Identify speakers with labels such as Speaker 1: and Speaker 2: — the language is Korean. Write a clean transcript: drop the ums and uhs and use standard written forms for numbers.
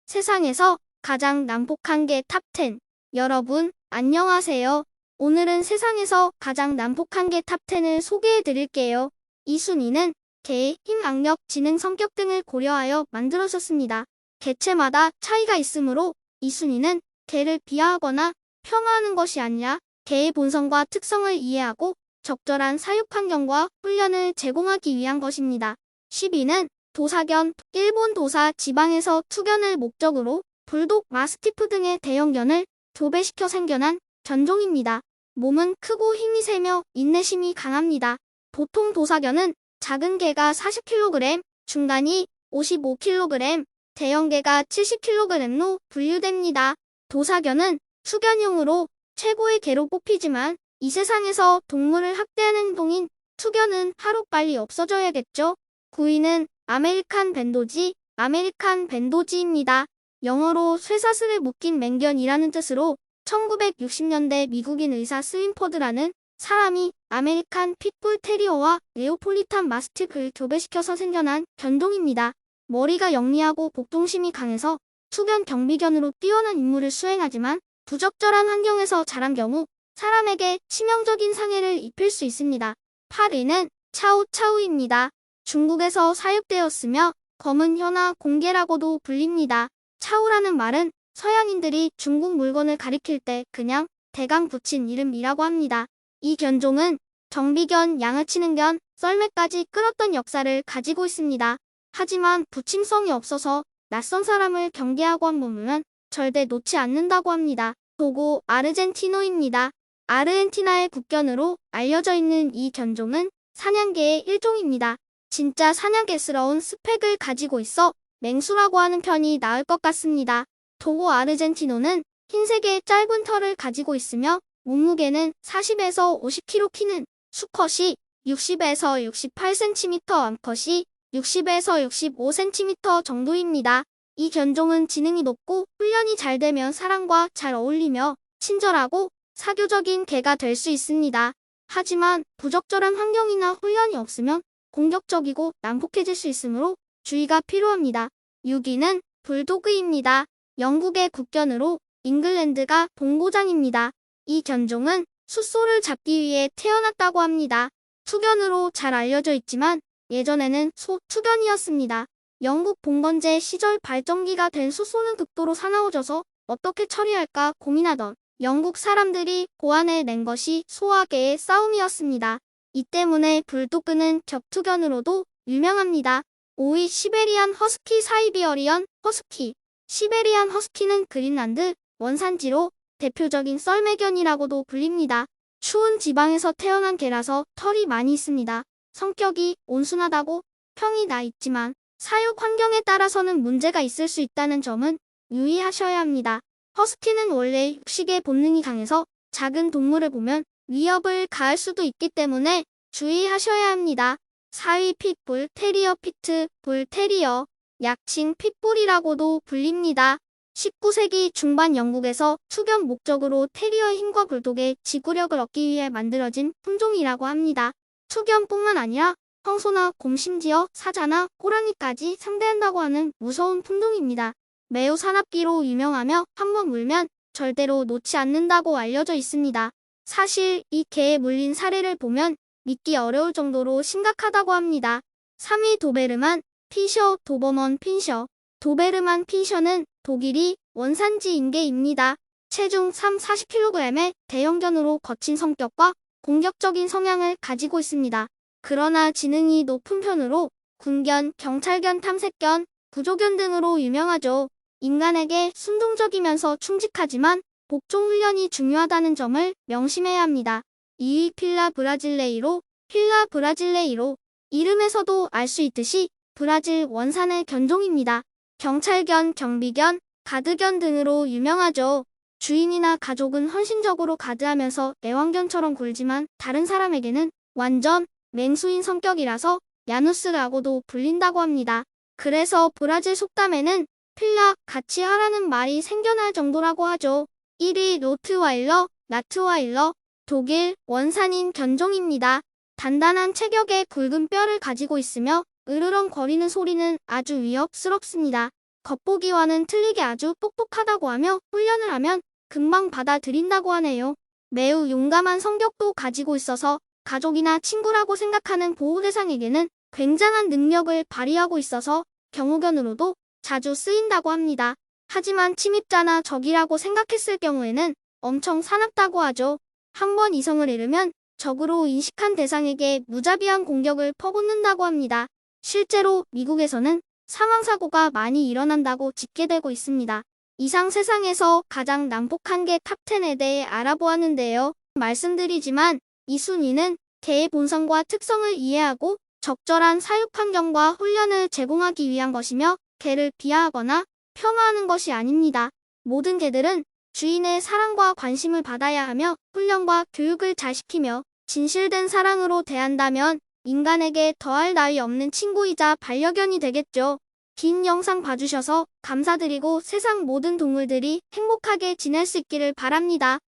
Speaker 1: 세상에서 가장 난폭한 게 탑10. 여러분, 안녕하세요. 오늘은 세상에서 가장 난폭한 게 탑10을 소개해 드릴게요. 이 순위는 개의 힘, 악력, 지능, 성격 등을 고려하여 만들어졌습니다. 개체마다 차이가 있으므로 이 순위는 개를 비하하거나 폄하하는 것이 아니라 개의 본성과 특성을 이해하고 적절한 사육 환경과 훈련을 제공하기 위한 것입니다. 10위는 도사견. 일본 도사 지방에서 투견을 목적으로 불독, 마스티프 등의 대형견을 교배시켜 생겨난 견종입니다. 몸은 크고 힘이 세며 인내심이 강합니다. 보통 도사견은 작은 개가 40kg, 중간이 55kg, 대형 개가 70kg로 분류됩니다. 도사견은 투견용으로 최고의 개로 뽑히지만 이 세상에서 동물을 학대하는 행동인 투견은 하루빨리 없어져야겠죠. 9위는 아메리칸 밴도지. 아메리칸 밴도지입니다. 영어로 쇠사슬을 묶인 맹견이라는 뜻으로 1960년대 미국인 의사 스윈포드라는 사람이 아메리칸 핏불 테리어와 네오폴리탄 마스티프를 교배시켜서 생겨난 견종입니다. 머리가 영리하고 복동심이 강해서 투견 경비견으로 뛰어난 임무를 수행하지만 부적절한 환경에서 자란 경우 사람에게 치명적인 상해를 입힐 수 있습니다. 8위는 차우차우입니다. 중국에서 사육되었으며 검은 혀나 공개라고도 불립니다. 차우라는 말은 서양인들이 중국 물건을 가리킬 때 그냥 대강 붙인 이름이라고 합니다. 이 견종은 경비견, 양아치능견, 썰매까지 끌었던 역사를 가지고 있습니다. 하지만 부침성이 없어서 낯선 사람을 경계하고 한 몸은 절대 놓지 않는다고 합니다. 도고 아르젠티노입니다. 아르헨티나의 국견으로 알려져 있는 이 견종은 사냥개의 일종입니다. 진짜 사냥개스러운 스펙을 가지고 있어 맹수라고 하는 편이 나을 것 같습니다. 도고 아르젠티노는 흰색의 짧은 털을 가지고 있으며 몸무게는 40에서 50kg, 키는 수컷이 60에서 68cm, 암컷이 60에서 65cm 정도입니다. 이 견종은 지능이 높고 훈련이 잘 되면 사람과 잘 어울리며 친절하고 사교적인 개가 될 수 있습니다. 하지만 부적절한 환경이나 훈련이 없으면 공격적이고 난폭해질 수 있으므로 주의가 필요합니다. 6위는 불도그입니다. 영국의 국견으로 잉글랜드가 본고장입니다. 이 견종은 숫소를 잡기 위해 태어났다고 합니다. 투견으로 잘 알려져 있지만 예전에는 소 투견이었습니다. 영국 봉건제 시절 발정기가 된 숫소는 극도로 사나워져서 어떻게 처리할까 고민하던 영국 사람들이 고안해 낸 것이 소와 개의 싸움이었습니다. 이 때문에 불도그는 격투견으로도 유명합니다. 5위 시베리안 허스키. 사이비어리언 허스키. 시베리안 허스키는 그린란드 원산지로 대표적인 썰매견이라고도 불립니다. 추운 지방에서 태어난 개라서 털이 많이 있습니다. 성격이 온순하다고 평이 나 있지만 사육 환경에 따라서는 문제가 있을 수 있다는 점은 유의하셔야 합니다. 허스키는 원래 육식의 본능이 강해서 작은 동물을 보면 위협을 가할 수도 있기 때문에 주의하셔야 합니다. 4위 핏불 테리어. 피트 불 테리어, 약칭 핏불이라고도 불립니다. 19세기 중반 영국에서 투견 목적으로 테리어의 힘과 굴독의 지구력을 얻기 위해 만들어진 품종이라고 합니다. 투견뿐만 아니라 황소나 곰, 심지어 사자나 호랑이까지 상대한다고 하는 무서운 품종입니다. 매우 사납기로 유명하며 한번 물면 절대로 놓지 않는다고 알려져 있습니다. 사실 이 개에 물린 사례를 보면 믿기 어려울 정도로 심각하다고 합니다. 3위 도베르만 핀셔. 도버먼 핀셔. 도베르만 핀셔는 독일이 원산지인 개입니다. 체중 40kg의 대형견으로 거친 성격과 공격적인 성향을 가지고 있습니다. 그러나 지능이 높은 편으로 군견, 경찰견, 탐색견, 구조견 등으로 유명하죠. 인간에게 순종적이면서 충직하지만 복종 훈련이 중요하다는 점을 명심해야 합니다. 2위 필라 브라질레이로. 필라 브라질레이로. 이름에서도 알 수 있듯이 브라질 원산의 견종입니다. 경찰견, 경비견, 가드견 등으로 유명하죠. 주인이나 가족은 헌신적으로 가드하면서 애완견처럼 굴지만 다른 사람에게는 완전 맹수인 성격이라서 야누스라고도 불린다고 합니다. 그래서 브라질 속담에는 필라 같이 하라는 말이 생겨날 정도라고 하죠. 1위 로트와일러. 라트와일러. 독일 원산인 견종입니다. 단단한 체격에 굵은 뼈를 가지고 있으며 으르렁거리는 소리는 아주 위협스럽습니다. 겉보기와는 틀리게 아주 똑똑하다고 하며 훈련을 하면 금방 받아들인다고 하네요. 매우 용감한 성격도 가지고 있어서 가족이나 친구라고 생각하는 보호 대상에게는 굉장한 능력을 발휘하고 있어서 경호견으로도 자주 쓰인다고 합니다. 하지만 침입자나 적이라고 생각했을 경우에는 엄청 사납다고 하죠. 한번 이성을 잃으면 적으로 인식한 대상에게 무자비한 공격을 퍼붓는다고 합니다. 실제로 미국에서는 사망사고가 많이 일어난다고 집계되고 있습니다. 이상 세상에서 가장 난폭한 개 탑10에 대해 알아보았는데요. 말씀드리지만 이 순위는 개의 본성과 특성을 이해하고 적절한 사육 환경과 훈련을 제공하기 위한 것이며 개를 비하하거나 폄하하는 것이 아닙니다. 모든 개들은 주인의 사랑과 관심을 받아야 하며 훈련과 교육을 잘 시키며 진실된 사랑으로 대한다면 인간에게 더할 나위 없는 친구이자 반려견이 되겠죠. 긴 영상 봐주셔서 감사드리고 세상 모든 동물들이 행복하게 지낼 수 있기를 바랍니다.